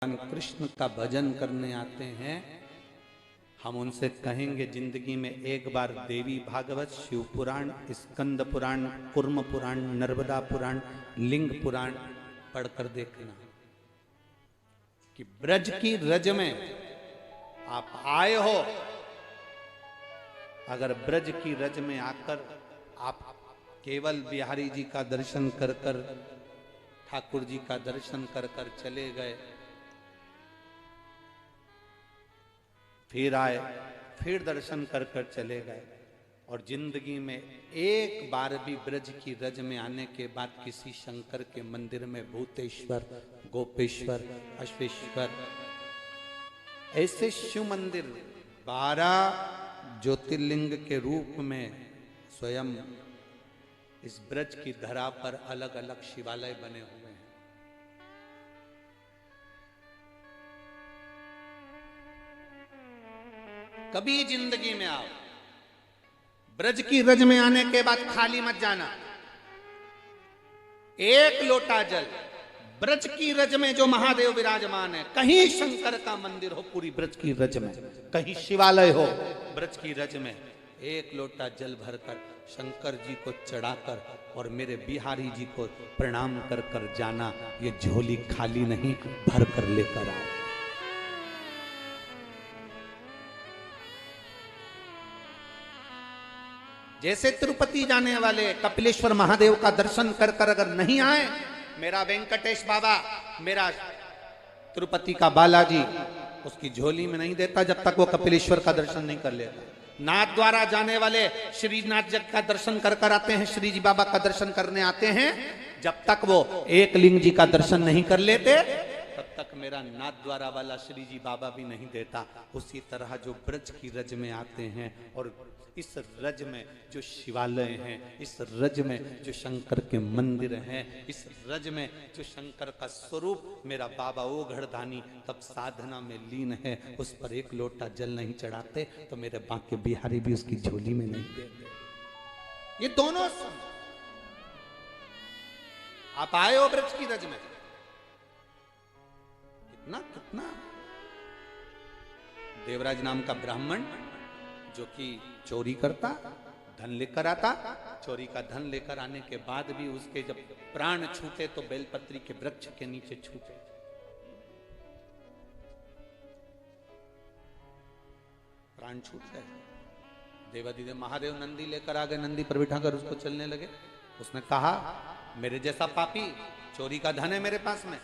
भगवान कृष्ण का भजन करने आते हैं, हम उनसे कहेंगे जिंदगी में एक बार देवी भागवत, शिव पुराण, स्कंद पुराण, कुर्म पुराण, नर्मदा पुराण, लिंग पुराण पढ़कर देखना कि ब्रज की रज में आप आए हो। अगर ब्रज की रज में आकर आप केवल बिहारी जी का दर्शन कर कर, ठाकुर जी का दर्शन कर कर चले गए, फिर आए, फिर दर्शन कर कर चले गए, और जिंदगी में एक बार भी ब्रज की रज में आने के बाद किसी शंकर के मंदिर में भूतेश्वर, गोपेश्वर, अश्वेश्वर ऐसे शिव मंदिर 12 ज्योतिर्लिंग के रूप में स्वयं इस ब्रज की धरा पर अलग अलग शिवालय बने हुए हैं। कभी जिंदगी में आओ, ब्रज की रज में आने के बाद खाली मत जाना। एक लोटा जल, ब्रज की रज में जो महादेव विराजमान है, कहीं शंकर का मंदिर हो पूरी ब्रज की रज में, कहीं शिवालय हो ब्रज की रज में, एक लोटा जल भरकर शंकर जी को चढ़ाकर और मेरे बिहारी जी को प्रणाम कर कर जाना। ये झोली खाली नहीं, भर कर लेकर आओ। जैसे तिरुपति जाने वाले कपिलेश्वर महादेव का दर्शन कर कर अगर नहीं आए, मेरा वेंकटेश बाबा, मेरा तिरुपति का बालाजी उसकी झोली में नहीं देता जब तक वो कपिलेश्वर का दर्शन नहीं कर लेता। नाथ द्वारा जाने वाले श्रीनाथ जी का दर्शन कर कर आते हैं, श्री जी बाबा का दर्शन करने आते हैं, जब तक वो एक लिंग जी का दर्शन नहीं कर लेते तब तक मेरा नाथ द्वारा वाला श्री जी बाबा भी नहीं देता। उसी तरह जो ब्रज की रज में आते हैं और इस रज में जो शिवालय हैं, इस रज में जो शंकर के मंदिर हैं, इस रज में जो शंकर का स्वरूप मेरा बाबा ओ घड़धानी तब साधना में लीन है, उस पर एक लोटा जल नहीं चढ़ाते तो मेरे बांके बिहारी भी उसकी झोली में नहीं देते। ये दोनों आप आए हो ब्रज की रज में, कितना कितना देवराज नाम का ब्राह्मण जो कि चोरी करता, धन लेकर आता, चोरी का धन लेकर आने के बाद भी उसके जब प्राण छूटे तो बेलपत्री के वृक्ष के नीचे छूटे। प्राण छूट गए। देवादिदेव महादेव नंदी लेकर आ गए, नंदी पर बिठाकर उसको चलने लगे। उसने कहा मेरे जैसा पापी, चोरी का धन है मेरे पास में,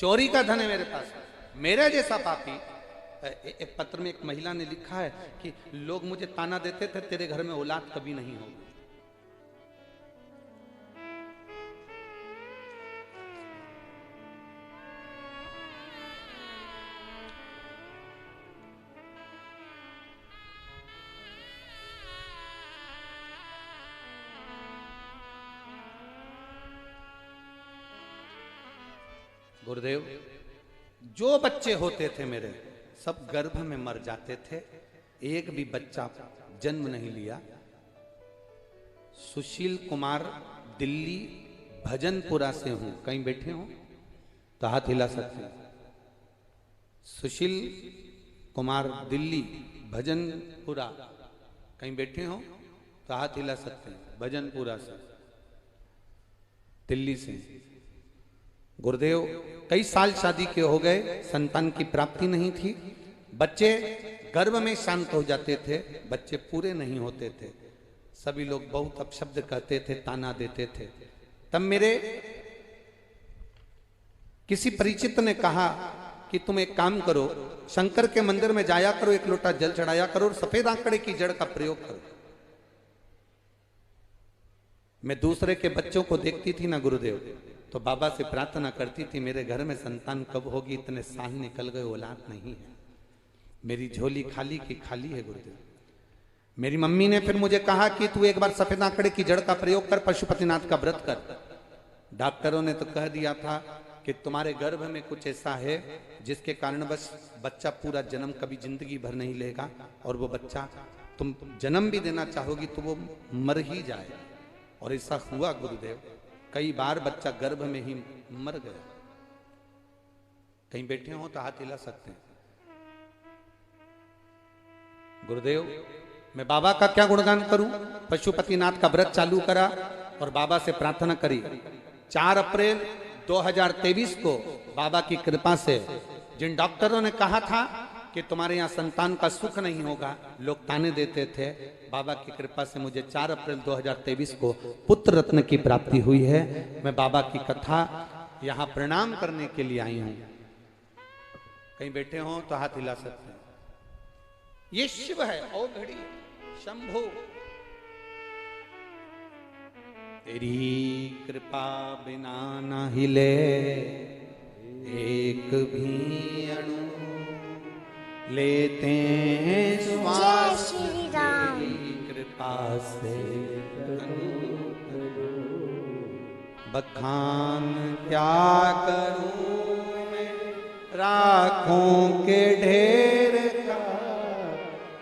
चोरी का धन है मेरे पास में, मेरे जैसा पापी। एक पत्र में एक महिला ने लिखा है कि लोग मुझे ताना देते थे तेरे घर में औलाद कभी नहीं होगी। गुरुदेव, जो बच्चे होते थे मेरे सब गर्भ में मर जाते थे, एक भी बच्चा जन्म नहीं लिया। सुशील कुमार दिल्ली भजनपुरा से हूं, कहीं बैठे हो तो हाथ हिला सकते हैं। सुशील कुमार दिल्ली भजनपुरा, कहीं बैठे हो तो हाथ हिला सकते हैं। भजनपुरा से, दिल्ली से। गुरुदेव कई साल शादी के हो गए, संतान की प्राप्ति नहीं थी, बच्चे गर्भ में शांत हो जाते थे, बच्चे पूरे नहीं होते थे, सभी लोग बहुत अपशब्द कहते थे, ताना देते थे। तब मेरे किसी परिचित ने कहा कि तुम एक काम करो, शंकर के मंदिर में जाया करो, एक लोटा जल चढ़ाया करो और सफेद आंकड़े की जड़ का प्रयोग करो। मैं दूसरे के बच्चों को देखती थी ना गुरुदेव, तो बाबा से प्रार्थना करती थी मेरे घर में संतान कब होगी, इतने साल निकल गए औलाद नहीं है, मेरी झोली खाली की खाली है गुरुदेव। मेरी मम्मी ने फिर मुझे कहा कि तू एक बार सफेद आंकड़े की जड़ का प्रयोग कर, पशुपतिनाथ का व्रत कर। डॉक्टरों ने तो कह दिया था कि तुम्हारे गर्भ में कुछ ऐसा है जिसके कारण बस बच्चा पूरा जन्म कभी जिंदगी भर नहीं लेगा, और वो बच्चा तुम जन्म भी देना चाहोगी तो वो मर ही जाएगा। और ऐसा हुआ गुरुदेव। कई बार बच्चा गर्भ में ही मर गया। कहीं बैठे हो तो हाथ हिला सकते हैं। गुरुदेव, मैं बाबा का क्या गुणगान करूं? पशुपतिनाथ का व्रत चालू करा और बाबा से प्रार्थना करी। 4 अप्रैल 2023 को बाबा की कृपा से, जिन डॉक्टरों ने कहा था कि तुम्हारे यहाँ संतान का सुख नहीं होगा, लोग ताने देते थे, बाबा की कृपा से मुझे 4 अप्रैल 2023 को पुत्र रत्न की प्राप्ति हुई है। मैं बाबा की कथा यहाँ प्रणाम करने के लिए आई हूं। कहीं बैठे हो तो हाथ हिला सकते हैं। ये शिव है, ओ घड़ी शंभु। तेरी कृपा बिना न हिले एक भी अणु, लेते हैं श्वास तेरी कृपा से। बखान क्या करूं मैं राखों के ढेर का,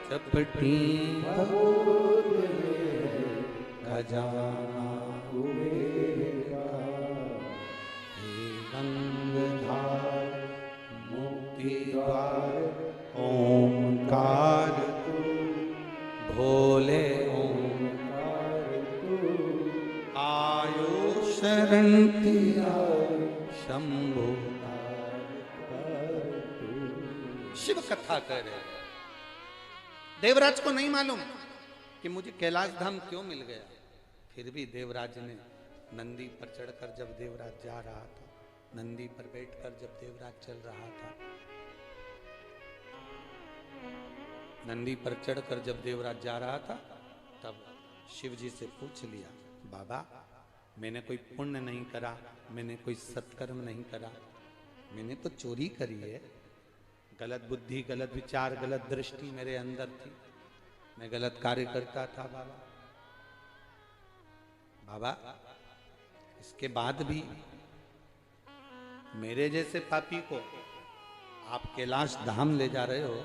चपटी खजाना गंगधार मुक्ति द्वार ओंकार भोले ओंकार आयो शरण तेरा शंभो। शिव कथा कर रहे। देवराज को नहीं मालूम कि मुझे कैलाश धाम क्यों मिल गया। फिर भी देवराज ने नंदी पर चढ़कर जब देवराज जा रहा था, नंदी पर बैठकर जब देवराज चल रहा था, नंदी पर चढ़कर जब देवराज जा रहा था, तब शिव जी से पूछ लिया, बाबा मैंने कोई पुण्य नहीं करा, मैंने कोई सत्कर्म नहीं करा, मैंने तो चोरी करी है, गलत बुद्धि, गलत विचार, गलत दृष्टि मेरे अंदर थी, मैं गलत कार्य करता था बाबा। बाबा इसके बाद भी मेरे जैसे पापी को आप कैलाश धाम ले जा रहे हो,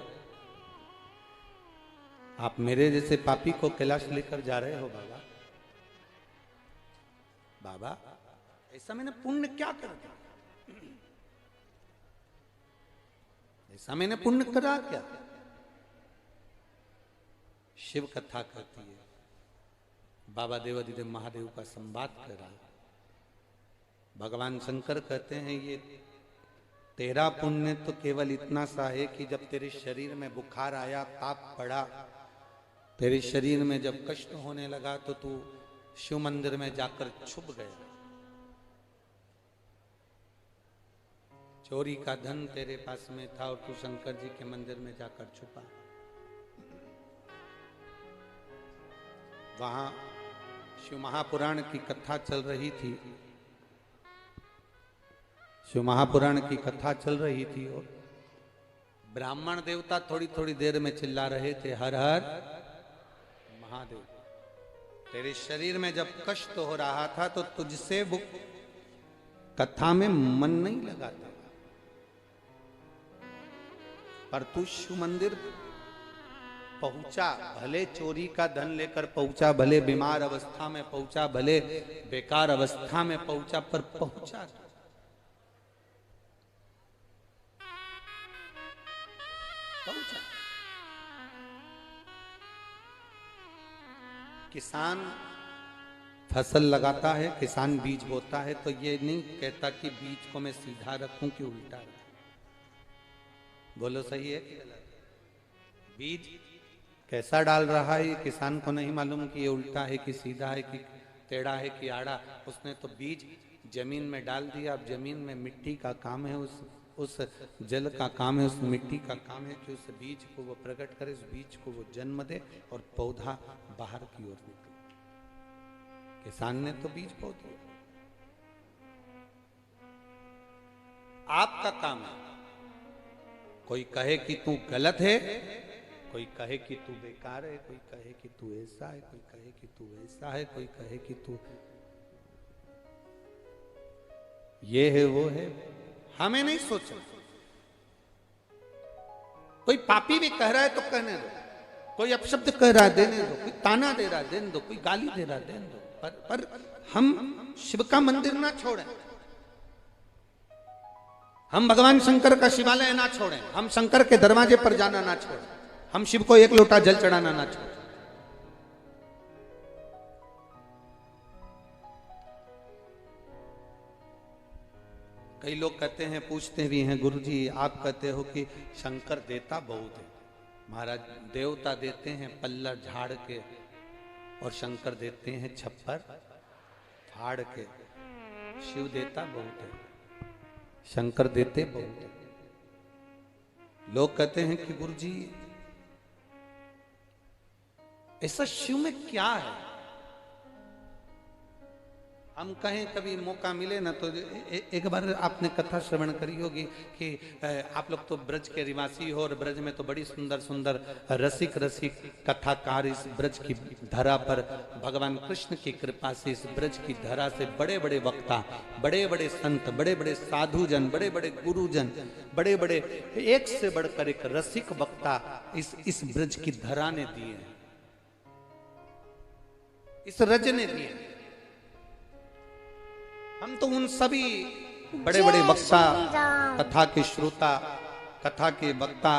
आप मेरे जैसे पापी को कैलाश लेकर जा रहे हो बाबा। बाबा ऐसा मैंने पुण्य क्या कर दिया, ऐसा मैंने पुण्य करा क्या? शिव कथा कहती है, बाबा देवाधिदेव महादेव का संवाद कर रहा है। भगवान शंकर कहते हैं ये तेरा पुण्य तो केवल इतना सा है कि जब तेरे शरीर में बुखार आया, ताप पड़ा, तेरे शरीर में जब कष्ट होने लगा तो तू शिव मंदिर में जाकर छुप गया। चोरी का धन तेरे पास में था और तू शंकर जी के मंदिर में जाकर छुपा। वहां शिव महापुराण की कथा चल रही थी, शिव महापुराण की कथा चल रही थी और ब्राह्मण देवता थोड़ी थोड़ी देर में चिल्ला रहे थे, हर हर महादेव। तेरे शरीर में जब कष्ट हो रहा था तो तुझसे वो कथा में मन नहीं लगाता, पर तू शिव मंदिर पहुंचा, भले चोरी का धन लेकर पहुंचा, भले बीमार अवस्था में पहुंचा, भले बेकार अवस्था में पहुंचा, पर पहुंचा। किसान फसल लगाता है, किसान बीज बोता है, तो ये नहीं कहता कि बीज को मैं सीधा रखूं कि उल्टा रखूं। बोलो सही है कि गलत? बीज कैसा डाल रहा है ये किसान को नहीं मालूम कि ये उल्टा है कि सीधा है कि टेढ़ा है कि आड़ा। उसने तो बीज जमीन में डाल दिया। अब जमीन में मिट्टी का काम है, उस जल का काम है, उस मिट्टी का काम है कि उस बीज को वो प्रकट करे, उस बीज को वो जन्म दे और पौधा बाहर की ओर निकले। किसान ने तो बीज बो दिया। आपका काम है, कोई कहे कि तू गलत है, कोई कहे कि तू बेकार है, कोई कहे कि तू ऐसा है, कोई कहे कि तू वैसा है, कोई कहे कि तू ये है वो है। हमें नहीं सोचा। कोई पापी भी कह रहा है तो कहने दो, कोई अपशब्द कह रहा है देने दो, कोई ताना दे रहा है देने दो, कोई गाली दे रहा है देने दो। पर हम शिव का मंदिर ना छोड़ें, हम भगवान शंकर का शिवालय ना छोड़ें, हम शंकर के दरवाजे पर जाना ना छोड़ें, हम शिव को एक लोटा जल चढ़ाना ना छोड़ें। कई लोग कहते हैं, पूछते भी हैं, गुरुजी आप कहते हो कि शंकर देता बहुत है। महाराज देवता देते हैं पल्ला झाड़ के और शंकर देते हैं छप्पर फाड़ के। शिव देता बहुत है, शंकर देते बहुत है। लोग कहते हैं कि गुरुजी ऐसा शिव में क्या है? हम कहें कभी मौका मिले ना तो एक बार आपने कथा श्रवण करी होगी कि आप लोग तो ब्रज के निवासी हो और ब्रज में तो बड़ी सुंदर सुंदर रसिक रसिक कथाकार इस ब्रज की धरा पर भगवान कृष्ण की कृपा से इस ब्रज की धरा से बड़े बड़े वक्ता, बड़े बड़े संत, बड़े बड़े साधुजन, बड़े बड़े गुरुजन, बड़े बड़े एक से बढ़कर एक रसिक वक्ता इस ब्रज की धरा ने दिए, इस रज ने दिए। हम तो उन सभी बड़े बड़े वक्ता, कथा के श्रोता, कथा के वक्ता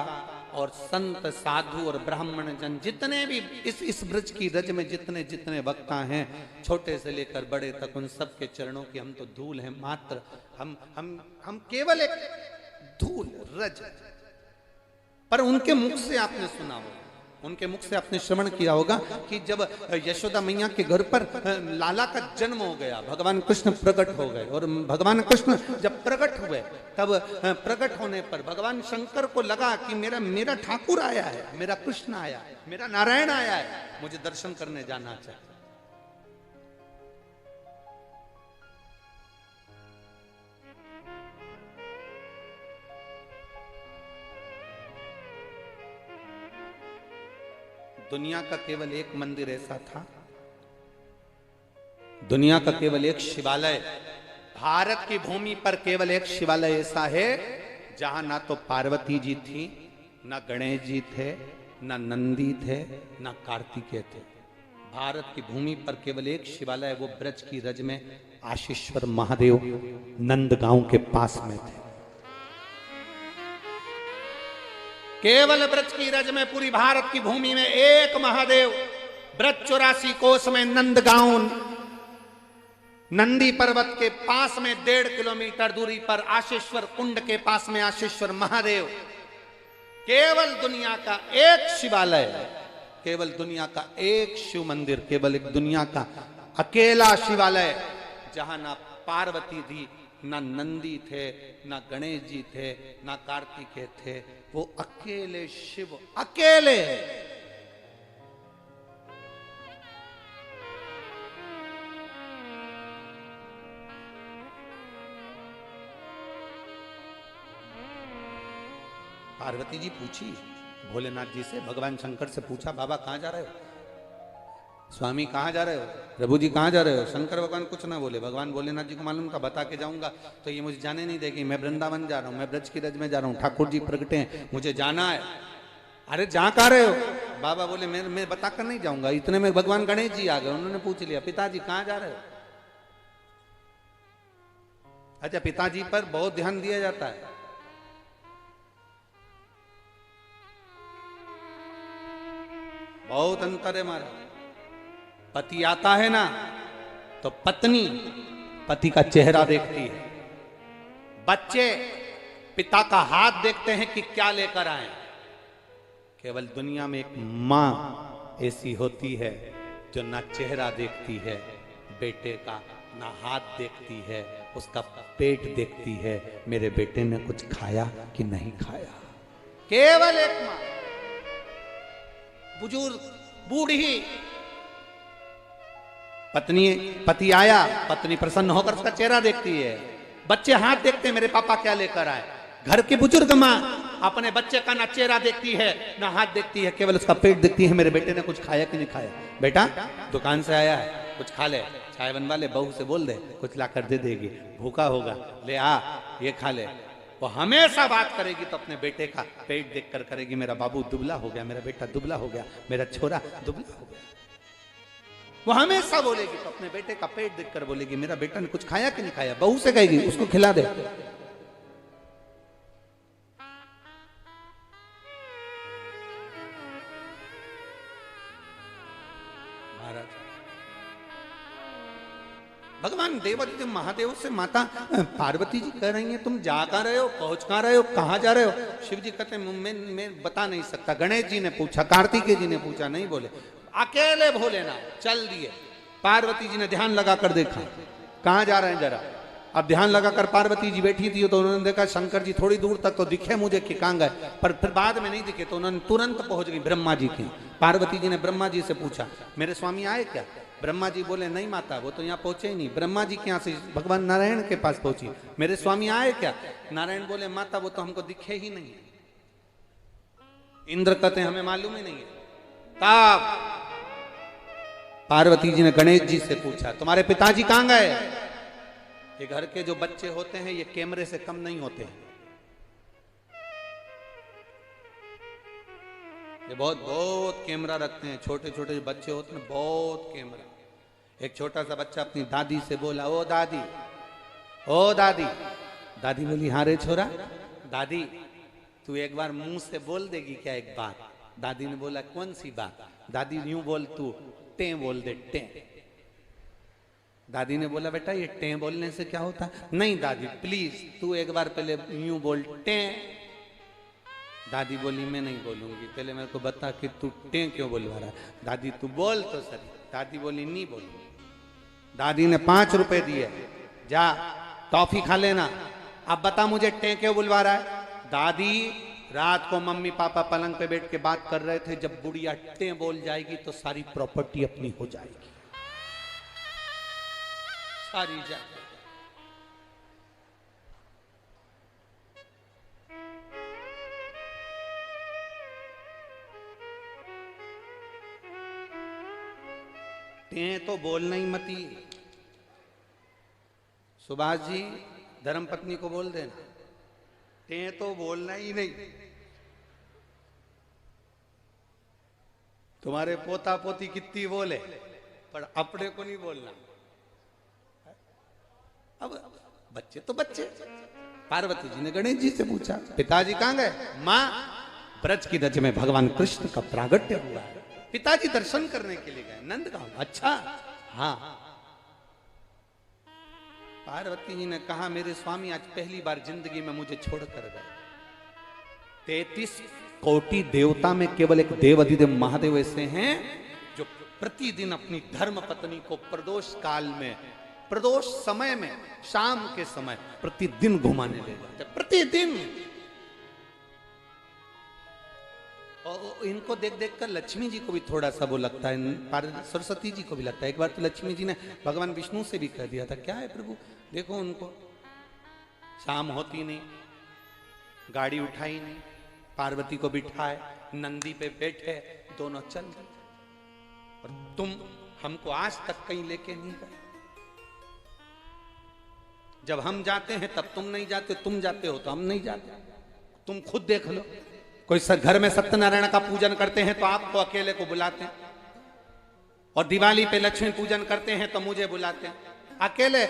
और संत साधु और ब्राह्मण जन, जितने भी इस ब्रज की रज में जितने जितने वक्ता हैं, छोटे से लेकर बड़े तक, उन सब के चरणों की हम तो धूल हैं मात्र। हम केवल एक धूल रज। पर उनके मुख से आपने सुना होगा, उनके मुख से आपने श्रवण किया होगा कि जब यशोदा मैया के घर पर लाला का जन्म हो गया, भगवान कृष्ण प्रकट हो गए, और भगवान कृष्ण जब प्रकट हुए तब प्रकट होने पर भगवान शंकर को लगा कि मेरा ठाकुर आया है, मेरा कृष्ण आया है, मेरा नारायण आया है, मुझे दर्शन करने जाना चाहिए। दुनिया का केवल एक मंदिर ऐसा था, दुनिया का केवल एक शिवालय, भारत की भूमि पर केवल एक शिवालय ऐसा है जहां ना तो पार्वती जी थी, ना गणेश जी थे, ना नंदी थे, ना कार्तिकेय थे। भारत की भूमि पर केवल एक शिवालय, वो ब्रज की रज में आशीश्वर महादेव नंदगांव के पास में थे। केवल ब्रज की रज में पूरी भारत की भूमि में एक महादेव, ब्रज 84 कोस में नंदगांव, नंदी पर्वत के पास में 1.5 किलोमीटर दूरी पर आशीश्वर कुंड के पास में आशीश्वर महादेव। केवल दुनिया का एक शिवालय, केवल दुनिया का एक शिव मंदिर, केवल एक दुनिया का अकेला शिवालय जहां ना पार्वती थी, ना नंदी थे, ना गणेश जी थे, ना कार्तिकेय थे, वो अकेले शिव, अकेले। पार्वती जी पूछी भोलेनाथ जी से, भगवान शंकर से पूछा, बाबा कहां जा रहे हो? स्वामी कहाँ जा रहे हो? प्रभु जी कहाँ जा रहे हो? शंकर भगवान कुछ ना बोले। भगवान भोलेनाथ जी को मालूम था, बता के जाऊंगा तो ये मुझे जाने नहीं देगी, मैं वृंदावन जा रहा हूँ, मैं ब्रज की रज में जा रहा हूँ, ठाकुर जी प्रगटे हैं, मुझे जाना है। अरे जहाँ कहाँ रहे हो? बाबा बोले मैं बताकर नहीं जाऊंगा। इतने में भगवान गणेश जी आ गए, उन्होंने पूछ लिया, पिताजी कहाँ जा रहे हो? अच्छा, पिताजी पर बहुत ध्यान दिया जाता है। बहुत अंतर है हमारा। पति आता है ना तो पत्नी पति का चेहरा देखती है, बच्चे पिता का हाथ देखते हैं कि क्या लेकर आए। केवल दुनिया में एक मां ऐसी होती है जो ना चेहरा देखती है बेटे का, ना हाथ देखती है, उसका पेट देखती है, मेरे बेटे ने कुछ खाया कि नहीं खाया। केवल एक मां, बुजुर्ग, बूढ़ी पत्नी, पति आया, पत्नी प्रसन्न होकर उसका चेहरा देखती है, बच्चे हाथ देखते हैं मेरे पापा क्या लेकर आए। घर की बुजुर्ग मां अपने बच्चे का ना चेहरा देखती है ना हाथ देखती है, केवल उसका पेट देखती है, मेरे बेटे ने कुछ खाया कि नहीं खाया। बेटा दुकान से आया है, कुछ खा ले, चाय बनवा ले, बहू से बोल दे कुछ ला कर दे देगी, भूखा होगा, ले आ ये खा ले। वो हमेशा बात करेगी तो अपने बेटे का पेट देखकर करेगी, मेरा बाबू दुबला हो गया, मेरा बेटा दुबला हो गया, मेरा छोरा दुबला हो गया। वो हमेशा बोलेगी, तो अपने बेटे का पेट देखकर बोलेगी मेरा बेटा ने कुछ खाया कि नहीं खाया। बहू से कहेगी उसको खिला दे। भगवान देवादिदेव महादेव से माता पार्वती जी कह रही हैं तुम जा कहां रहे हो, पहुंच कहां रहे हो, कहां जा रहे हो। शिव जी कहते हैं मैं बता नहीं सकता। गणेश जी ने पूछा, कार्तिकेय जी ने पूछा, नहीं बोले। अकेले भोलेनाथ चल दिए। पार्वती जी ने ध्यान लगाकर देखा कहां जा रहे हैं जरा। अब ध्यान लगाकर पार्वती जी बैठी थी तो उन्होंने देखा शंकर जी थोड़ी दूर तक तो दिखे मुझे कि कहां गए, पर फिर बाद में नहीं दिखे तो उन्होंने तुरंत पहुंच गई ब्रह्मा जी के। पार्वती जी ने ब्रह्मा जी से पूछा मेरे स्वामी आए क्या। ब्रह्मा जी बोले नहीं माता वो तो यहाँ पहुंचे ही नहीं। ब्रह्मा जी के यहाँ से भगवान नारायण के पास पहुंची, मेरे स्वामी आए क्या। नारायण बोले माता वो तो हमको दिखे ही नहीं। इंद्र कहते हमें मालूम ही नहीं है। तब पार्वती जी ने गणेश जी से पूछा तुम्हारे पिताजी कहां गए। ये घर के जो बच्चे होते हैं ये कैमरे से कम नहीं होते हैं। ये बहुत बहुत कैमरा रखते हैं। छोटे छोटे जो बच्चे होते हैं बहुत कैमरा। एक छोटा सा बच्चा अपनी दादी से बोला ओ दादी, ओ दादी। दादी बोली हाँ रे छोरा। दादी तू एक बार मुंह से बोल देगी क्या एक बात। दादी ने बोला कौन सी बात। दादी यूं बोल तू टें बोल दे टें। दादी ने बोला बेटा ये टें बोलने से क्या होता। नहीं दादी प्लीज तू एक बार पहले यूं बोल टें। दादी बोली मैं नहीं बोलूंगी, पहले मेरे को बता कि तू टें क्यों बोलवा रहा है। दादी तू बोल तो सही। दादी बोली नहीं बोलूंगी। दादी ने 5 रुपए दिए, जा टॉफी खा लेना। अब बता मुझे टें क्यों बुलवा रहा है। दादी रात को मम्मी पापा पलंग पे बैठ के बात कर रहे थे, जब बुढ़िया टें बोल जाएगी तो सारी प्रॉपर्टी अपनी हो जाएगी, सारी जाएगी। टें तो बोलना ही मती। सुभाष जी धर्मपत्नी को बोल देना टें तो बोलना ही नहीं। तुम्हारे पोता पोती कितनी बोले पर अपने को नहीं बोलना। अब बच्चे तो बच्चे। पार्वती जी ने गणेश जी से पूछा पिताजी कहां गए। मां ब्रज की रज में भगवान कृष्ण का प्रागट्य हुआ है, पिताजी दर्शन करने के लिए गए नंदगांव। अच्छा हाँ। पार्वती जी ने कहा मेरे स्वामी आज पहली बार जिंदगी में मुझे छोड़कर गए। 33 कोटि देवता में केवल एक देवाधिदेव महादेव ऐसे हैं जो प्रतिदिन अपनी धर्म पत्नी को प्रदोष काल में, प्रदोष समय में, शाम के समय प्रतिदिन घुमाने ले जाते, प्रतिदिन। और इनको देख देख कर लक्ष्मी जी को भी थोड़ा सा वो लगता है, सरस्वती जी को भी लगता है। एक बार तो लक्ष्मी जी ने भगवान विष्णु से भी कह दिया था क्या है प्रभु देखो उनको शाम होती नहीं, गाड़ी उठाई नहीं, पार्वती को बिठाए, नंदी पे बैठे, दोनों चल गए और तुम हमको आज तक कहीं लेके नहीं गए। जब हम जाते हैं तब तुम नहीं जाते, तुम जाते हो तो हम नहीं जाते। तुम खुद देख लो, कोई घर में सत्यनारायण का पूजन करते हैं तो आपको अकेले को बुलाते हैं, और दिवाली पे लक्ष्मी पूजन करते हैं तो मुझे बुलाते हैं, अकेले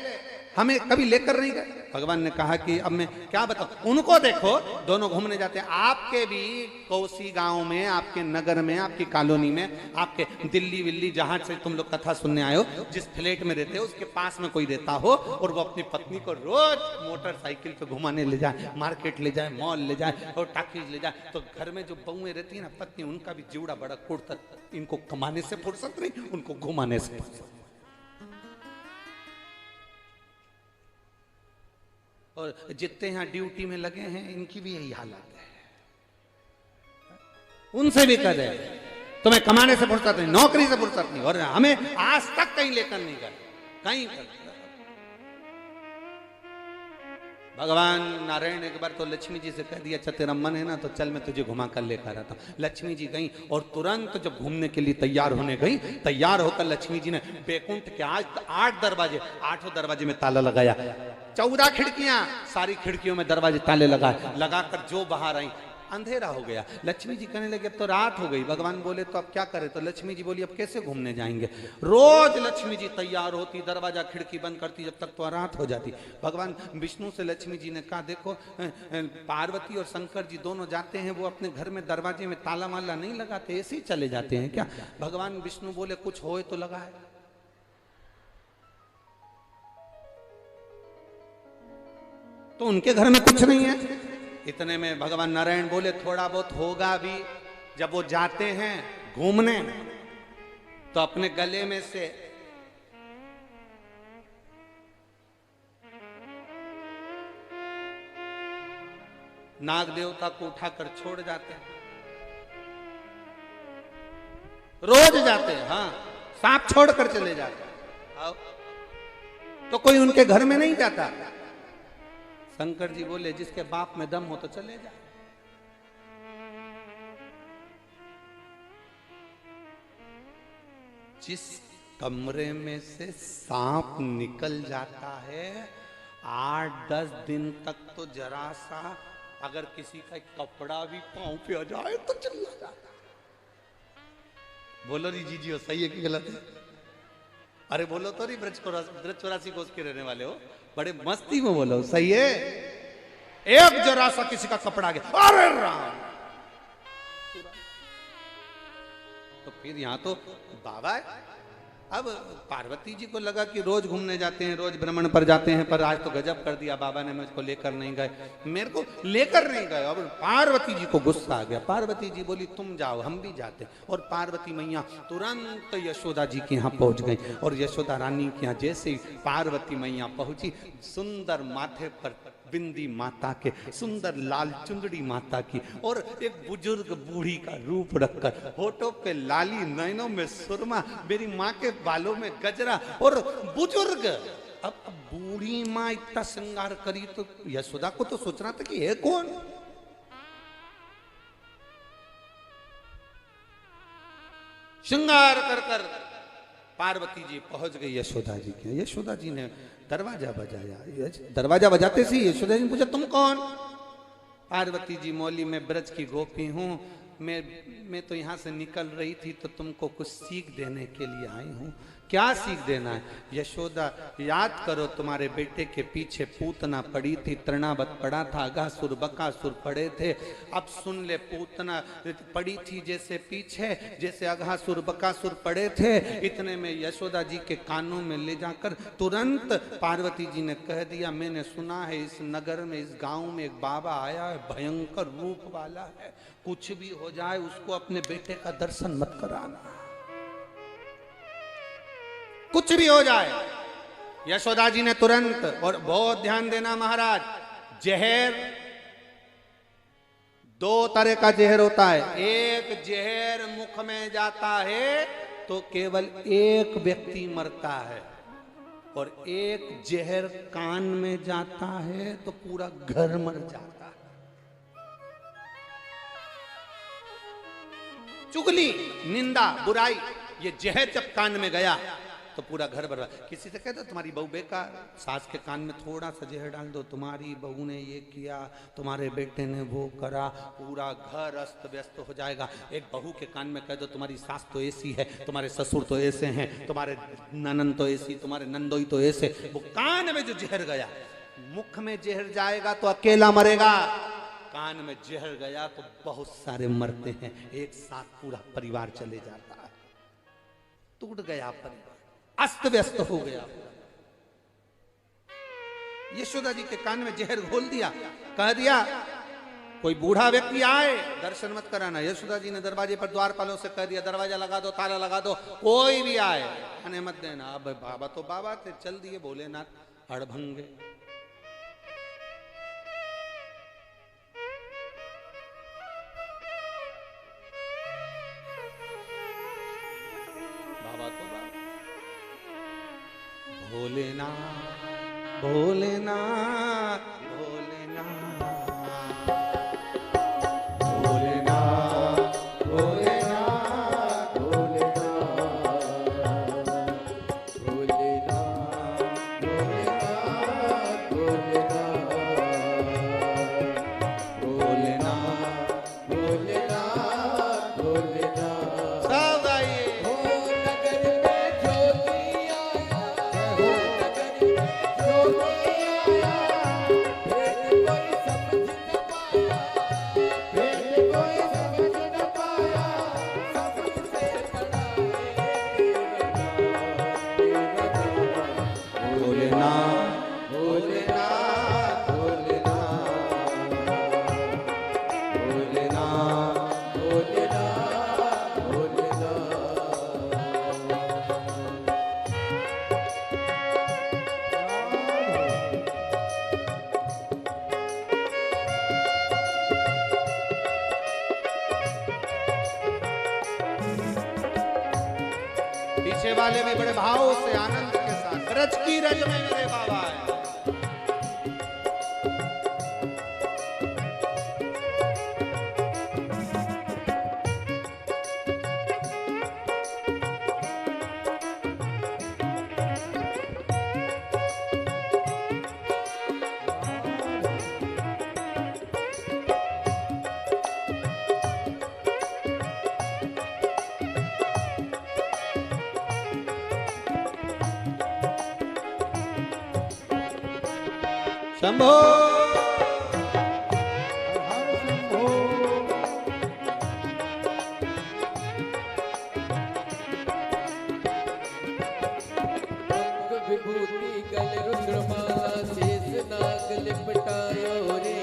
हमें कभी लेकर नहीं गए। भगवान ने कहा कि अब मैं क्या बताऊं, उनको देखो दोनों घूमने जाते हैं। आपके भी कोसी गांव में, आपके नगर में, आपकी कॉलोनी में, आपके दिल्ली विल्ली जहां से तुम लोग कथा सुनने आए हो, जिस फ्लैट में रहते हो उसके पास में कोई रहता हो और वो अपनी पत्नी को रोज मोटरसाइकिल पे घुमाने ले जाए, मार्केट ले जाए, मॉल ले जाए और टाकीज ले जाए, तो घर में जो बहुएं रहती है ना पत्नी, उनका भी जीवड़ा बड़ा कुड़ता। इनको कमाने से फुर्सत नहीं, उनको घुमाने से फुर्सत। और जितने यहां ड्यूटी में लगे हैं इनकी भी यही हालत है। उनसे भी कह दे तुम्हें कमाने से फुर्सत नहीं, नौकरी से फुर्सत नहीं, और हमें आज तक कहीं लेकर नहीं गए, कहीं कर। भगवान नारायण एक बार तो लक्ष्मी जी से कह दिया अच्छा तेरा मन है ना तो चल मैं तुझे घुमा कर लेकर आता हूं। लक्ष्मी जी गई और तुरंत जब घूमने के लिए तैयार होने गई, तैयार होकर लक्ष्मी जी ने बैकुंठ के आज 8 दरवाजे, 8 दरवाजे में ताला लगाया, 14 खिड़कियां, सारी खिड़कियों में दरवाजे ताले लगाए, लगाकर जो बाहर आई अंधेरा हो गया। लक्ष्मी जी कहने लगे अब तो रात हो गई। भगवान बोले तो अब क्या करें? तो लक्ष्मी जी बोली अब कैसे घूमने जाएंगे? रोज लक्ष्मी जी तैयार होती, दरवाजा खिड़की बंद करती, जब तक तो रात हो जाती। भगवान विष्णु से लक्ष्मी जी ने कहा देखो पार्वती और शंकर जी दोनों जाते हैं, वो अपने घर में दरवाजे में ताला माला नहीं लगाते, ऐसे ही चले जाते हैं क्या? भगवान विष्णु बोले कुछ होए तो लगाए। तो उनके घर में कुछ नहीं है। इतने में भगवान नारायण बोले थोड़ा बहुत होगा भी। जब वो जाते हैं घूमने तो अपने गले में से नाग देवता को उठाकर छोड़ जाते हैं। रोज जाते हैं, हाँ, सांप छोड़कर चले जाते हैं। तो कोई उनके घर में नहीं जाता। शंकर जी बोले जिसके बाप में दम हो तो चले जाए। जिस कमरे में से सांप निकल जाता है 8-10 दिन तक तो जरा सा अगर किसी का कपड़ा भी पांव पे आ जाए तो चला जाता। बोलो री जी हो, सही है कि गलत है? अरे बोलो तो नहीं, ब्रज 84 कोस के रहने वाले हो, बड़े मस्ती में बोलो, सही है। एक जरा सा किसी का कपड़ा गया, अरे राम। तो फिर यहां तो बाबा है। अब पार्वती जी को लगा कि रोज घूमने जाते हैं, रोज भ्रमण पर जाते हैं, पर आज तो गजब कर दिया बाबा ने, मुझको लेकर नहीं गए, मेरे को लेकर नहीं गए। अब पार्वती जी को गुस्सा आ गया। पार्वती जी बोली तुम जाओ, हम भी जाते। और पार्वती मैया तुरंत यशोदा जी के यहाँ पहुंच गई। और यशोदा रानी के यहाँ जैसे ही पार्वती मैया पहुंची, सुंदर माथे पर बिंदी माता के, सुंदर लाल चुंदड़ी माता की, और एक बुजुर्ग बूढ़ी का रूप रखकर, होठों पे लाली, नैनों में सुरमा, मेरी माँ के बालों में गजरा, और बुजुर्ग। अब बूढ़ी माँ इतना श्रृंगार करी तो यशोदा को तो सोचना था कि है कौन। श्रृंगार कर कर पार्वती जी पहुंच गई यशोदा जी के। यशोदा जी ने दरवाजा बजाया। दरवाजा बजाते सी यशोदा जी ने पूछा तुम कौन? पार्वती जी मौली में ब्रज की गोपी हूँ, मैं तो यहाँ से निकल रही थी तो तुमको कुछ सीख देने के लिए आई हूँ। क्या सीख देना है? यशोदा याद करो तुम्हारे बेटे के पीछे पूतना पड़ी थी, तृणावत पड़ा था, अगासुर बकासुर पड़े थे। अब सुन ले, पूतना पड़ी थी जैसे पीछे, जैसे अगासुर बकासुर पड़े थे। इतने में यशोदा जी के कानों में ले जाकर तुरंत पार्वती जी ने कह दिया मैंने सुना है इस नगर में, इस गांव में एक बाबा आया है, भयंकर रूप वाला है, कुछ भी हो जाए उसको अपने बेटे का दर्शन मत कराना, कुछ भी हो जाए। यशोदा जी ने तुरंत, और बहुत ध्यान देना महाराज, जहर दो तरह का जहर होता है। एक जहर मुख में जाता है तो केवल एक व्यक्ति मरता है, और एक जहर कान में जाता है तो पूरा घर मर जाता है। चुगली, निंदा, बुराई, ये जहर जब कान में गया तो पूरा घर बर्बाद। किसी से कहते तुम्हारी बहू बेकार, सास के कान में थोड़ा सा जहर डाल दो, तुम्हारी बहू ने ये किया, तुम्हारे बेटे ने वो करा, पूरा घर अस्त व्यस्त हो जाएगा। एक बहू के कान में कह दो तुम्हारी सास तो ऐसी है, तुम्हारे ससुर तो ऐसे हैं, तुम्हारे ननन तो ऐसी, तुम्हारे नंदोई तो ऐसे। वो कान में जो जहर गया, मुख में जहर जाएगा तो अकेला मरेगा, कान में जहर गया तो बहुत सारे मरते हैं, एक साथ पूरा परिवार चले जाता है। टूट गया परिवार, अस्त व्यस्त हो गया। यशोदा जी के कान में जहर घोल दिया, कह दिया कोई बूढ़ा व्यक्ति आए दर्शन मत कराना। यशोदा जी ने दरवाजे पर द्वारपालों से कह दिया दरवाजा लगा दो, ताला लगा दो, कोई भी आए आने मत देना। अब बाबा तो बाबा थे, चल दिए भोलेनाथ हड़भंगे। बाबा तो बाबा, भोलेनाथ भोलेनाथ भोलेनाथ भोलेनाथ भोलेनाथ भोलेनाथ भोलेनाथ भोलेनाथ भोलेनाथ पीछे वाले भी बड़े भाव से आनंद के साथ रज की रज में मेरे बाबा है। शंभो विभूति गल रुद्रमाला शेष नाग लिपटायो रे।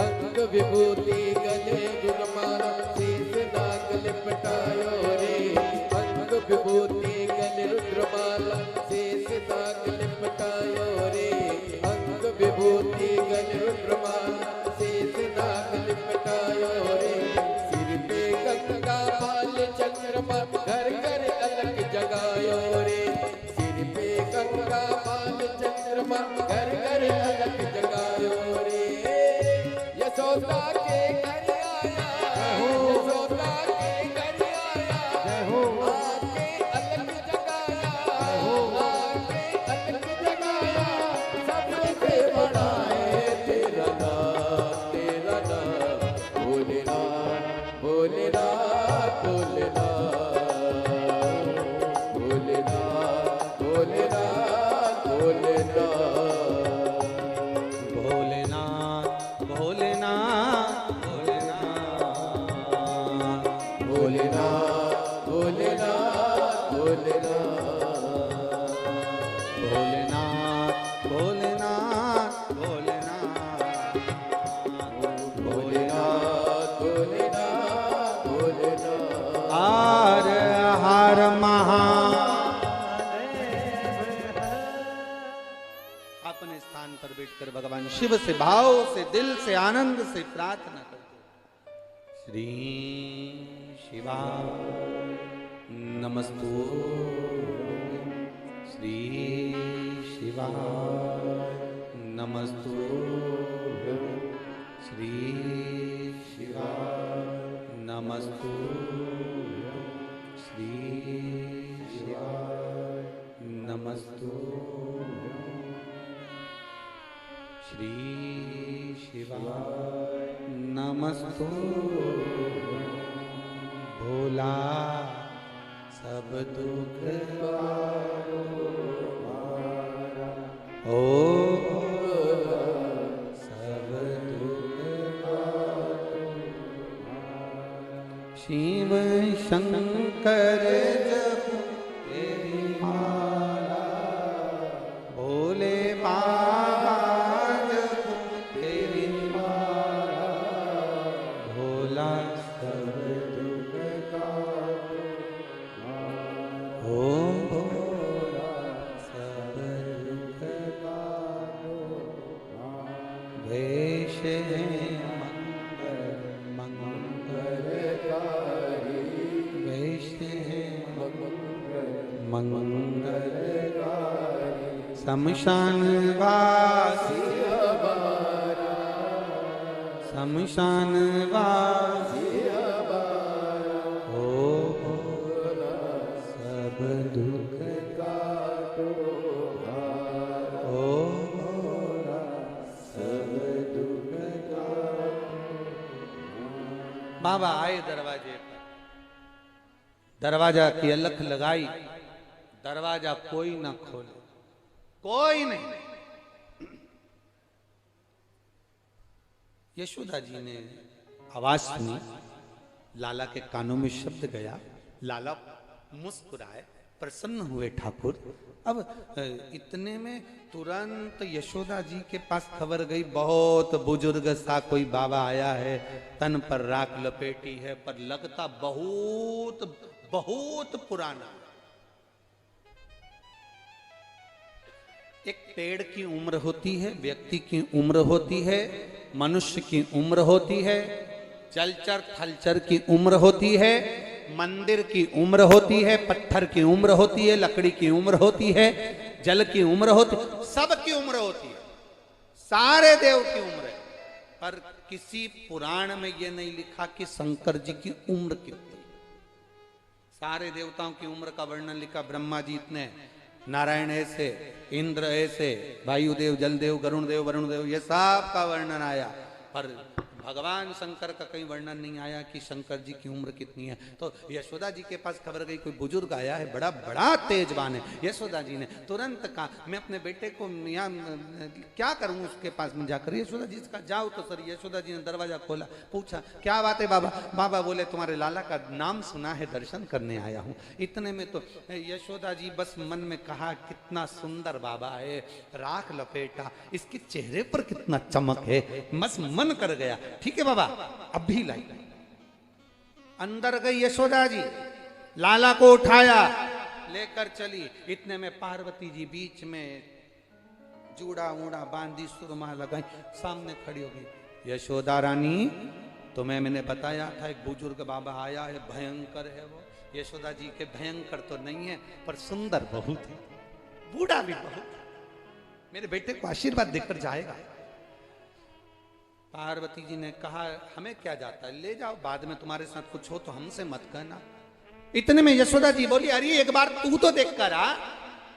अंग विभूति गले रुद्रमाला शेष नाग लिपटायो रे। अंग विभूति गले रुद्रमाला शेष नाग लिपटायो रे। अंग विभूति गले रुद्रमाला शेष नाग लिपटायो रे। सिर पे गंगा बाल चंद्रमा घर घर अलग जगायो रे। सिर पे गंगा बाल चंद्रमा घर घर अलग जगायो रे। यशोदा के घर आया, यशोदा के घर आया, आके अलग जगाया, आके अलग जगाया। सबसे बड़ा है तेरा नाम, तेरा नाम भोलेनाथ, भोलेनाथ, भोलेनाथ, भोलेनाथ, भोलेनाथ, भोलेनाथ, भोलेनाथ भोलेनाथ भोलेनाथ भोलेनाथ, भोलेनाथ, भोलेनाथ, भोलेनाथ भोलेनाथ भोलेनाथ, भोलेनाथ, भोलेनाथ। हर हर महादेव। अपने स्थान पर बैठकर भगवान शिव से भाव से दिल से आनंद से प्रार्थना करते। श्री शिवा नमस्तु, श्री शिवा नमस्तु, श्री शिवा नमस्तु, श्री शिवा नमस्तु, श्री शिवा नमस्तु। भोला सब दुख ओ सब दुख शिव शंकर जप तेरी माला, भोले बाबा जप तेरी माला, भोला सब दुख काटो ओ भोला सब दुख काटो। वेश है मंगलकारी, वेश है मंगलकारी। शमशान वासी शमशान वासी हो सब दुख काटो ओ सब दुख काटो। बाबा आए दरवाजे पर, दरवाजा की अलख लगाई, दरवाजा कोई ना खोले, कोई नहीं। यशोदा जी ने आवाज सुनी, लाला के कानों में शब्द गया, लाला मुस्कुराए, प्रसन्न हुए ठाकुर। अब इतने में तुरंत यशोदा जी के पास खबर गई, बहुत बुजुर्ग सा कोई बाबा आया है, तन पर राख लपेटी है, पर लगता बहुत बहुत पुराना। एक पेड़ की उम्र होती है, व्यक्ति की उम्र होती है, मनुष्य की उम्र होती है, जलचर थलचर की उम्र होती है, मंदिर की उम्र होती है, पत्थर की उम्र होती है, लकड़ी की उम्र होती है, जल की उम्र होती है, सबकी उम्र होती है, सारे देव की उम्र है। पर किसी पुराण में यह नहीं लिखा कि शंकर जी की उम्र कितनी। सारे देवताओं की उम्र का वर्णन लिखा, ब्रह्मा जी इतने, नारायण ऐसे, इंद्र ऐसे, वायुदेव, जलदेव, गरुण देव, वरुण देव, ये सब का वर्णन आया। पर भगवान शंकर का कहीं वर्णन नहीं आया कि शंकर जी की उम्र कितनी है। तो यशोदा जी के पास खबर गई कोई बुजुर्ग आया है, बड़ा बड़ा तेजवान है। यशोदा जी ने तुरंत कहा मैं अपने बेटे को यहाँ क्या करूँ उसके पास में जाकर। यशोदा जी का जाओ तो सर। यशोदा जी ने दरवाजा खोला, पूछा क्या बात है बाबा। बाबा बोले तुम्हारे लाला का नाम सुना है, दर्शन करने आया हूँ। इतने में तो यशोदा जी बस मन में कहा कितना सुंदर बाबा है, राख लपेटा, इसके चेहरे पर कितना चमक है, बस मन कर गया। ठीक है बाबा, अब भी लाई। अंदर गई यशोदा जी, लाला को उठाया, लेकर चली। इतने में पार्वती जी बीच में जूड़ा ऊड़ा बांधी, सुरमा लगाई, सामने खड़ी हो गई। यशोदा रानी तुम्हें मैंने बताया था एक बुजुर्ग बाबा आया है, भयंकर है वो। यशोदा जी के भयंकर तो नहीं है पर सुंदर बहुत है, बूढ़ा भी बहुत, मेरे बेटे को आशीर्वाद देकर जाएगा। पार्वती जी ने कहा हमें क्या जाता है, ले जाओ, बाद में तुम्हारे साथ कुछ हो तो हमसे मत कहना। इतने में यशोदा जी बोली अरे एक बार तू तो देख कर आ।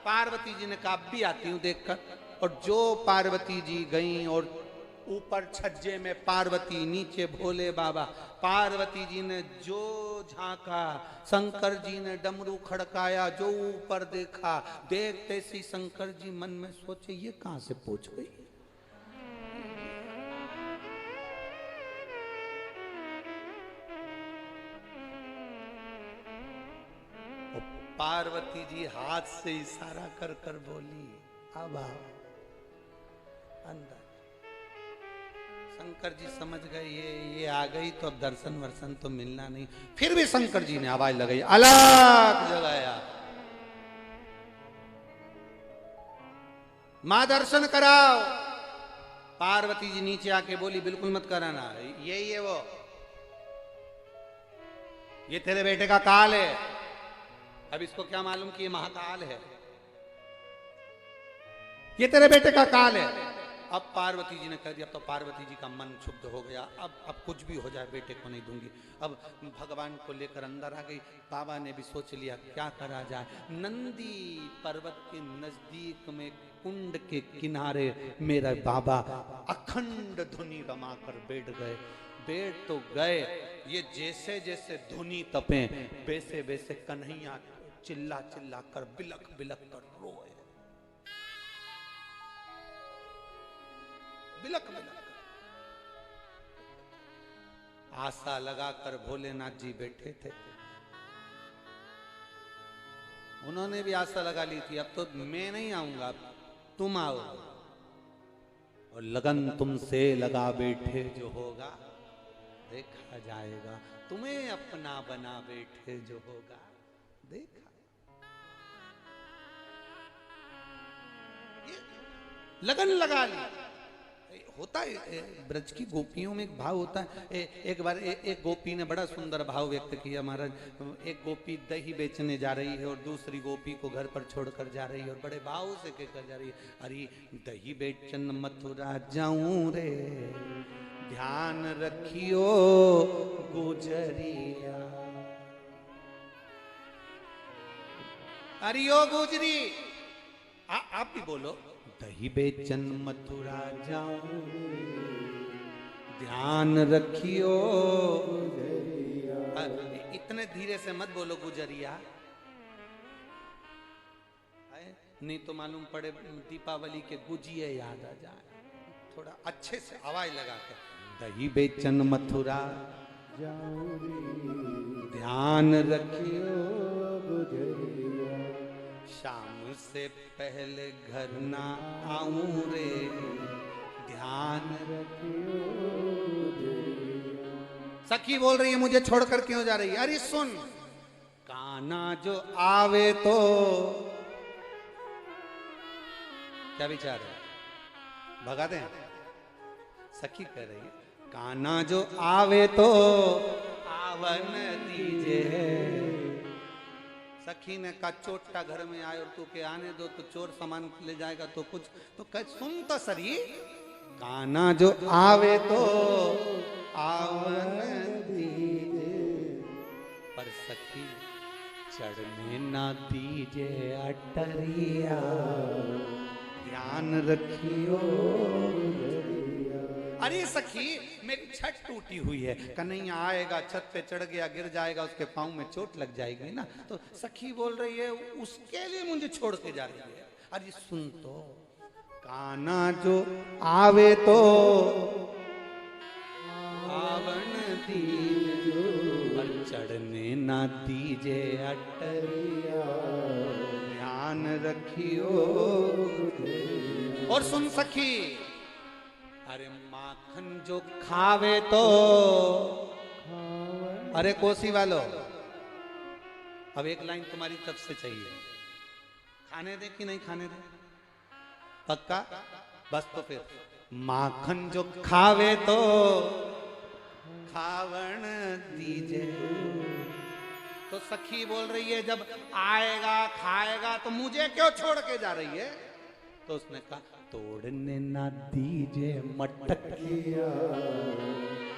पार्वती जी ने कहा अब भी आती हूं देख कर। और जो पार्वती जी गई और ऊपर छज्जे में पार्वती, नीचे भोले बाबा। पार्वती जी ने जो झांका, शंकर जी ने डमरू खड़काया, जो ऊपर देखा, देखते सी शंकर जी मन में सोचे ये कहां से पहुंच गई। पार्वती जी हाथ से इशारा कर कर बोली अब आओ अंदर। शंकर जी समझ गए ये आ गई तो अब दर्शन वर्शन तो मिलना नहीं। फिर भी शंकर जी ने आवाज लगाई, अलग जगाया, मां दर्शन कराओ। पार्वती जी नीचे आके बोली बिल्कुल मत कराना, यही है वो, ये तेरे बेटे का काल है। अब इसको क्या मालूम कि ये महाकाल है, ये तेरे बेटे का काल है। अब पार्वती जी ने कह दिया, अब तो पार्वती जी का मन क्षुब्ध हो गया, अब कुछ भी हो जाए बेटे को नहीं दूंगी। अब भगवान को लेकर अंदर आ गई। बाबा ने भी सोच लिया क्या करा जाए। नंदी पर्वत के नजदीक में कुंड के किनारे मेरा बाबा अखंड धुनी रमाकर बैठ गए। बैठ तो गए, ये जैसे जैसे धुनी तपे वैसे वैसे कन्हैया चिल्ला चिल्ला कर बिलक बिलक कर रोए, बिलक बिलक। आशा लगाकर भोलेनाथ जी बैठे थे, उन्होंने भी आशा लगा ली थी अब तो मैं नहीं आऊंगा, तुम आओ। और लगन तुमसे लगा बैठे जो होगा देखा जाएगा, तुम्हें अपना बना बैठे जो होगा देखा। ये लगन लगा ली। होता है ब्रज की गोपियों में एक भाव होता है। एक बार एक गोपी ने बड़ा सुंदर भाव व्यक्त किया महाराज। एक गोपी दही बेचने जा रही है और दूसरी गोपी को घर पर छोड़कर जा रही है और बड़े भाव से कहकर जा रही है, अरे दही बेचन मथुरा जाऊं रे, ध्यान रखियो गुजरिया। अरे ओ गुजरी, आप भी बोलो, दही बेचन मथुरा जाऊं, ध्यान रखियो। इतने धीरे से मत बोलो गुजरिया, नहीं तो मालूम पड़े दीपावली के गुजिये याद आ जाए। थोड़ा अच्छे से आवाज लगा कर, दही बेचन मथुरा ध्यान रखियो गुजरिया, शाम से पहले घर ना आऊं रे, ध्यान रखियो गुजरिया। सखी बोल रही है मुझे छोड़कर क्यों जा रही है। अरे सुन, काना जो आवे तो क्या विचार है, भगा दें। सखी कह रही है काना जो आवे तो आवन दीजे। सखी ने कहा चोटा घर में आए और तू के आने दो तो चोर सामान ले जाएगा तो कुछ तो कह सुन तो सरी, काना जो आवे तो आवन दीजे, पर सखी चढ़ने ना दीजे अटरिया, ध्यान रखियो। अरे सखी मेरी छत टूटी हुई है, कन्हैया आएगा छत पे चढ़ गया गिर जाएगा, उसके पाँव में चोट लग जाएगी ना। तो सखी बोल रही है उसके लिए मुझे छोड़ के जा रही है। अरे सुन तो, काना जो आवे तो आवन दीजे, पर चढ़ने ना दीजे अटरिया, ध्यान रखियो। और सुन सखी, अरे माखन जो खावे तो, अरे कोसी वालों अब एक लाइन तुम्हारी तरफ से चाहिए, खाने दे कि नहीं खाने दे? पक्का? बस तो फिर माखन जो खावे तो खावन दीजे। तो सखी बोल रही है जब आएगा खाएगा तो मुझे क्यों छोड़ के जा रही है? तो उसने कहा तोड़ने ना दीजे मटकिया,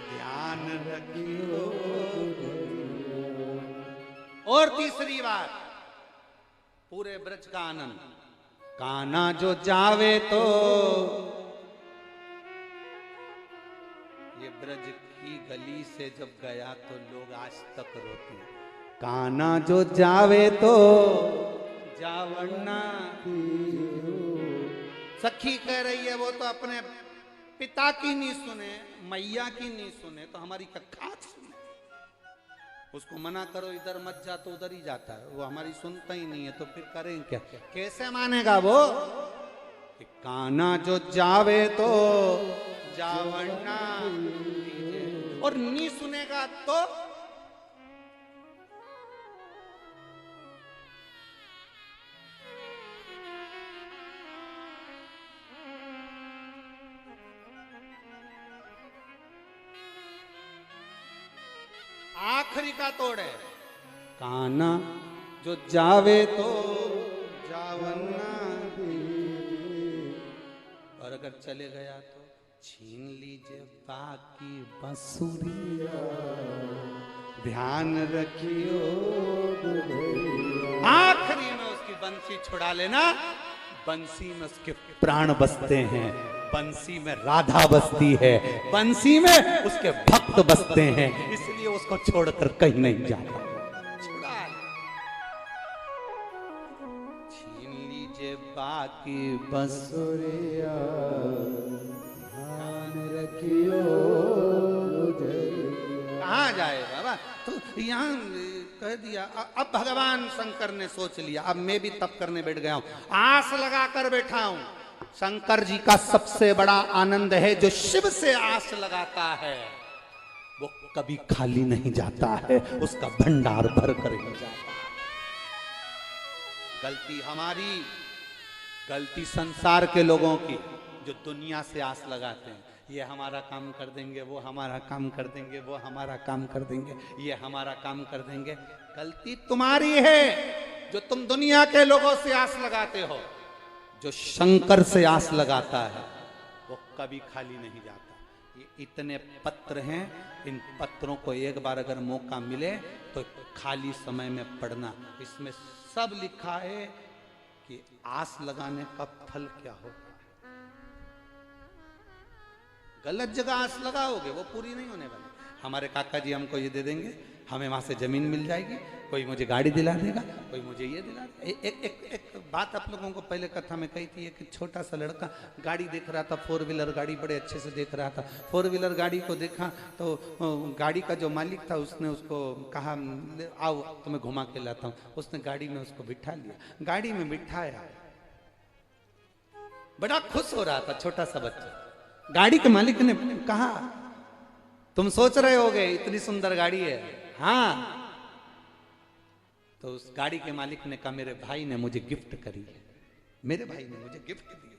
ध्यान रखियो। और तीसरी बात, पूरे ब्रज का आनंद, काना जो जावे तो, ये ब्रज की गली से जब गया तो लोग आज तक रोते हैं। काना जो जावे तो जावन्ना। सखी कह रही है वो तो अपने पिता की नहीं सुने, मैया की नहीं सुने, तो हमारी कखात सुने। उसको मना करो इधर मत जा तो उधर ही जाता है, वो हमारी सुनता ही नहीं है, तो फिर करें क्या? कैसे मानेगा वो? कि काना जो जावे तो जावन्ना दीजे, और नहीं सुनेगा तो आखिरी का तोड़ है, काना जो जावे तो जावन्ना दीजे, और अगर चले गया तो छीन लीजिए बाकी बंसुरिया, ध्यान रखियो। आखिरी में उसकी बंसी छुड़ा लेना, बंसी में उसके प्राण बसते हैं, बंसी में राधा बसती है, बंसी में उसके भक्त बसते हैं, इसलिए उसको छोड़कर कहीं नहीं जाता। छुड़ा छीन लीजिए बाकी बंसुरिया, ध्यान रखियो। कहाँ जाए बाबा? तो यहाँ कह दिया। अब भगवान शंकर ने सोच लिया, अब मैं भी तप करने बैठ गया हूँ, आस लगा कर बैठा हूँ। शंकर जी का सबसे बड़ा आनंद है, जो शिव से आस लगाता है वो कभी खाली नहीं जाता है, उसका भंडार भर कर ही जाता है। गलती हमारी, गलती संसार के लोगों की, जो दुनिया से आस लगाते हैं, ये हमारा काम कर देंगे, वो हमारा काम कर देंगे, वो हमारा काम कर देंगे, ये हमारा काम कर देंगे। गलती तुम्हारी है जो तुम दुनिया के लोगों से आस लगाते हो। जो शंकर से आस लगाता है वो कभी खाली नहीं जाता। ये इतने पत्र हैं, इन पत्रों को एक बार अगर मौका मिले तो खाली समय में पढ़ना। इसमें सब लिखा है कि आस लगाने का फल क्या होगा। गलत जगह आस लगाओगे वो पूरी नहीं होने वाली। हमारे काका जी हमको ये दे देंगे, हमें वहां से जमीन मिल जाएगी, कोई मुझे गाड़ी दिला देगा, कोई मुझे ये दिला देगा। एक बात आप लोगों को पहले कथा में कही थी, एक छोटा सा लड़का गाड़ी देख रहा था, 4 व्हीलर गाड़ी बड़े अच्छे से देख रहा था। 4 व्हीलर गाड़ी को देखा तो गाड़ी का जो मालिक था उसने उसको कहा आओ तुम्हें घुमा के लाता हूँ। उसने गाड़ी में उसको बिठा लिया, गाड़ी में बिठाया, बड़ा खुश हो रहा था छोटा सा बच्चा। गाड़ी के मालिक ने कहा तुम सोच रहे होगे इतनी सुंदर गाड़ी है। हाँ, तो उस गाड़ी के मालिक ने कहा मेरे भाई ने मुझे गिफ्ट करी है, मेरे भाई ने मुझे गिफ्ट दी।